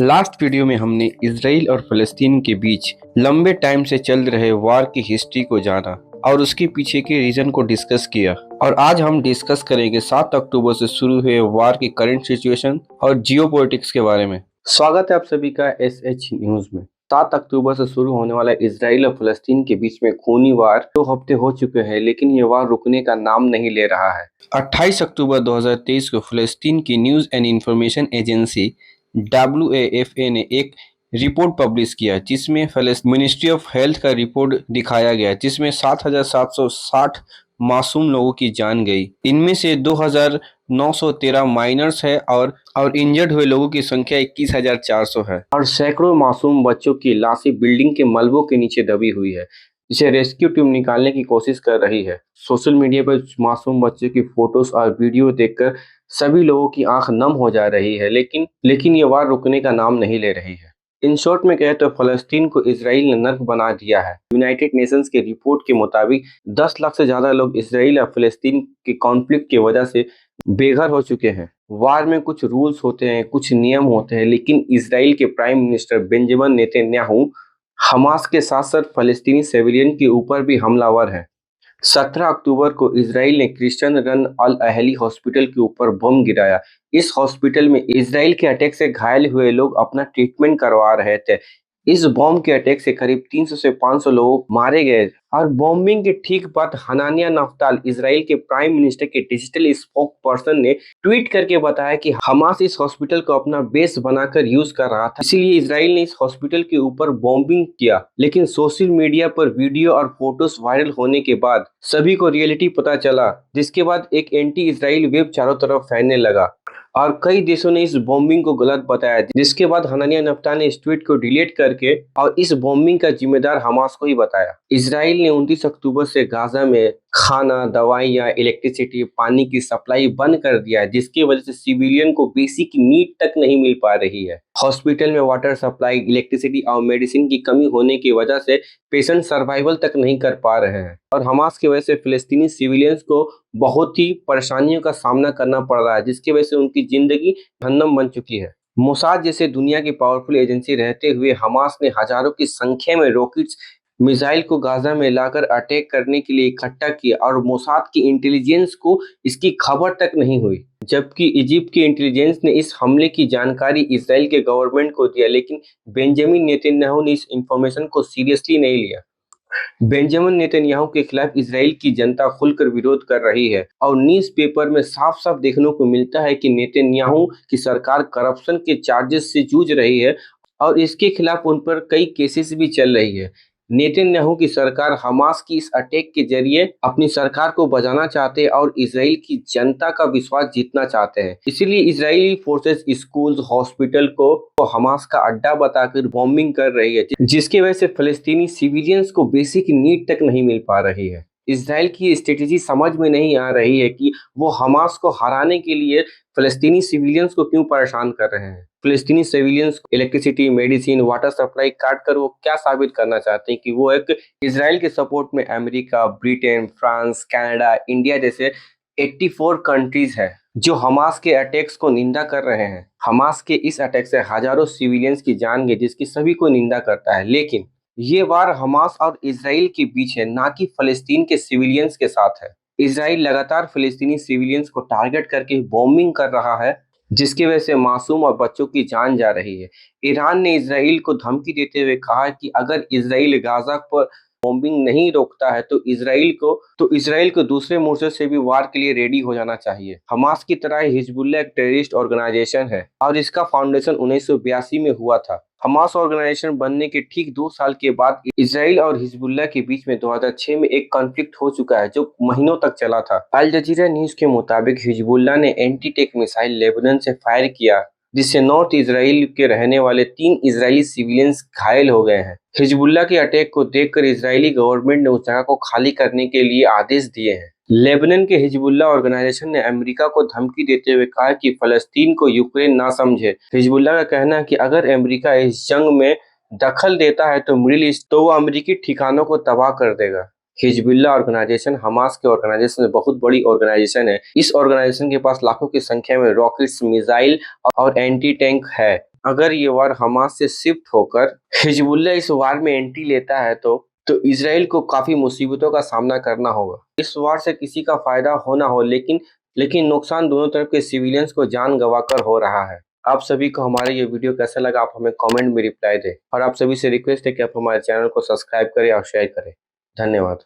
Last video में हमने Israel और फ़लस्तीन के बीच लंबे टाइम से चल रहे वार की हिस्ट्री को जाना और उसके पीछे के रीजन को डिस्कस किया। और आज हम डिस्कस करेंगे 7 अक्टूबर से शुरू हुए वार की करंट सिचुएशन और जियोपॉलिटिक्स के बारे में। स्वागत है आप सभी का एसएच न्यूज में। 7 अक्टूबर से शुरू होने वाला इसराइल और फ़लस्तीन के बीच में खूनी वार 2 हफ्ते हो चुके हैं, लेकिन ये वार रुकने का नाम नहीं ले रहा है। 28 अक्टूबर 2023 को फ़लस्तीन की news and information agency WAFA ने एक रिपोर्ट पब्लिश किया जिसमें मिनिस्ट्री ऑफ हेल्थ का रिपोर्ट दिखाया गया, जिसमें 7,760 मासूम लोगों की जान गई। इनमें से 2,913 माइनर्स है और इंजर्ड हुए लोगों की संख्या 21,400 है और सैकड़ों मासूम बच्चों की लाशें बिल्डिंग के मलबों के नीचे दबी हुई है, जिसे रेस्क्यू टीम निकालने की कोशिश कर रही है। सोशल मीडिया पर मासूम बच्चों की फोटोज और वीडियो देखकर सभी लोगों की आंख नम हो जा रही है, लेकिन ये वार रुकने का नाम नहीं ले रही है। इन शॉर्ट में कहे तो फलस्तीन को इसराइल ने नर्क बना दिया है। यूनाइटेड नेशंस के रिपोर्ट के मुताबिक 10 लाख से ज्यादा लोग इसराइल और फलस्तीन के कॉन्फ्लिक्ट की वजह से बेघर हो चुके हैं। वार में कुछ रूल्स होते हैं, कुछ नियम होते हैं, लेकिन इसराइल के prime minister Benjamin Netanyahu Hamas के साथ साथ फलस्तीनी सिविलियन के ऊपर भी हमलावर है। 17 अक्टूबर को इसराइल ने Christian run Al Ahli hospital के ऊपर बम गिराया। इस हॉस्पिटल में इसराइल के अटैक से घायल हुए लोग अपना ट्रीटमेंट करवा रहे थे। इस बॉम्ब के अटैक से करीब 300 से 500 लोग मारे गए और बॉम्बिंग के ठीक बाद हनानिया नफ्ताल, इसराइल के प्राइम मिनिस्टर के डिजिटल स्पोक पर्सन, ने ट्वीट करके बताया कि हमास इस हॉस्पिटल को अपना बेस बनाकर यूज कर रहा था, इसीलिए इसराइल ने इस हॉस्पिटल के ऊपर बॉम्बिंग किया। लेकिन सोशल मीडिया पर वीडियो और फोटोज वायरल होने के बाद सभी को रियलिटी पता चला, जिसके बाद एक एंटी इसराइल वेब चारों तरफ फैलने लगा और कई देशों ने इस बॉम्बिंग को गलत बताया, जिसके बाद हनानिया नफ्ताल ने इस ट्वीट को डिलीट करके और इस बॉम्बिंग का जिम्मेदार हमास को ही बताया। इसराइल ने 29 अक्टूबर से गाजा में खाना, दवाइयां, इलेक्ट्रिसिटी, पानी की सप्लाई बंद कर दिया है, जिसकी वजह से सिविलियन को बेसिक नीड तक नहीं मिल पा रही है। हॉस्पिटल में वाटर सप्लाई, इलेक्ट्रिसिटी और मेडिसिन की कमी होने की वजह से पेशेंट सर्वाइवल तक नहीं कर पा रहे हैं और हमास की वजह से फिलिस्तीनी सिविलियंस को बहुत ही परेशानियों का सामना करना पड़ रहा है, जिसकी वजह से उनकी जिंदगी जहन्नम बन चुकी है। मोसाद जैसे दुनिया की पावरफुल एजेंसी रहते हुए हमास ने हजारों की संख्या में रॉकेट्स, मिसाइल को गाजा में लाकर अटैक करने के लिए इकट्ठा किया और मोसाद की इंटेलिजेंस को इसकी खबर तक नहीं हुई, जबकि इजिप्ट की इंटेलिजेंस ने इस हमले की जानकारी इसराइल के गवर्नमेंट को दिया, लेकिन बेंजामिन नेतन्याहू ने इस इंफॉर्मेशन को सीरियसली नहीं लिया। बेंजामिन नेतन्याहू के खिलाफ इसराइल की जनता खुलकर विरोध कर रही है और न्यूज पेपर में साफ साफ देखने को मिलता है कि नेतन्याहू की सरकार करप्शन के चार्जेस से जूझ रही है और इसके खिलाफ उन पर कई केसेस भी चल रही है। नेतन्याहू की सरकार हमास की इस अटैक के जरिए अपनी सरकार को बचाना चाहते हैं और इसराइल की जनता का विश्वास जीतना चाहते हैं। इसीलिए इसराइली फोर्सेस स्कूल्स, हॉस्पिटल को हमास का अड्डा बताकर बॉम्बिंग कर रही है, जिसकी वजह से फलस्तीनी सिविलियंस को बेसिक नीड तक नहीं मिल पा रही है। इसराइल की स्ट्रेटेजी समझ में नहीं आ रही है कि वो हमास को हराने के लिए फलस्तीनी सिविलियंस को क्यों परेशान कर रहे हैं। फलस्तीनी सिविलियंस को इलेक्ट्रिसिटी, मेडिसिन, वाटर सप्लाई काट कर वो क्या साबित करना चाहते हैं कि वो एक इसराइल के सपोर्ट में America, Britain, France, Canada, India जैसे 84 कंट्रीज है जो हमास के अटैक्स को निंदा कर रहे हैं। हमास के इस अटैक से हजारों सिविलियंस की जान गई, जिसकी सभी को निंदा करता है। लेकिन ये वार हमास और इसराइल के बीच है, ना कि फलस्तीन के सिविलियंस के साथ है। इसराइल लगातार फलस्तीनी सिविलियंस को टारगेट करके बॉम्बिंग कर रहा है, जिसकी वजह से मासूम और बच्चों की जान जा रही है। ईरान ने इसराइल को धमकी देते हुए कहा है कि अगर इसराइल गाजा पर बॉम्बिंग नहीं रोकता है तो इसराइल को दूसरे मोर्चे से भी वार के लिए रेडी हो जाना चाहिए। हमास की तरह हिजबुल्लाह एक टेररिस्ट ऑर्गेनाइजेशन है और इसका फाउंडेशन 1982 में हुआ था। हमास ऑर्गेनाइजेशन बनने के ठीक 2 साल के बाद इसराइल और हिजबुल्लाह के बीच में 2006 में एक कॉन्फ्लिक्ट हो चुका है, जो महीनों तक चला था। अल जजीरा न्यूज के मुताबिक हिजबुल्लाह ने एंटी टैंक मिसाइल लेबनान से फायर किया, जिससे नॉर्थ इसराइल के रहने वाले 3 इजरायली सिविलियंस घायल हो गए हैं। हिजबुल्लाह के अटैक को देखकर इजरायली गवर्नमेंट ने उस जगह को खाली करने के लिए आदेश दिए हैं। लेबनान के हिजबुल्लाह ऑर्गेनाइजेशन ने अमेरिका को धमकी देते हुए कहा कि फलस्तीन को यूक्रेन ना समझे। हिजबुल्लाह का कहना है कि अगर अमेरिका इस जंग में दखल देता है तो मिडिल ईस्ट तो वो अमेरिकी ठिकानों को तबाह कर देगा। हिजबुल्लाह ऑर्गेनाइजेशन हमास के ऑर्गेनाइजेशन में बहुत बड़ी ऑर्गेनाइजेशन है। इस ऑर्गेनाइजेशन के पास लाखों की संख्या में रॉकेट्स, मिसाइल और एंटी टैंक है। अगर ये वार हमास से शिफ्ट होकर हिजबुल्लाह इस वार में एंट्री लेता है तो इसराइल को काफी मुसीबतों का सामना करना होगा। इस वार से किसी का फायदा हो ना हो, लेकिन नुकसान दोनों तरफ के सिविलियंस को जान गंवाकर हो रहा है। आप सभी को हमारा ये वीडियो कैसा लगा, आप हमें कमेंट में रिप्लाई दें और आप सभी से रिक्वेस्ट है कि आप हमारे चैनल को सब्सक्राइब करें और शेयर करें। धन्यवाद।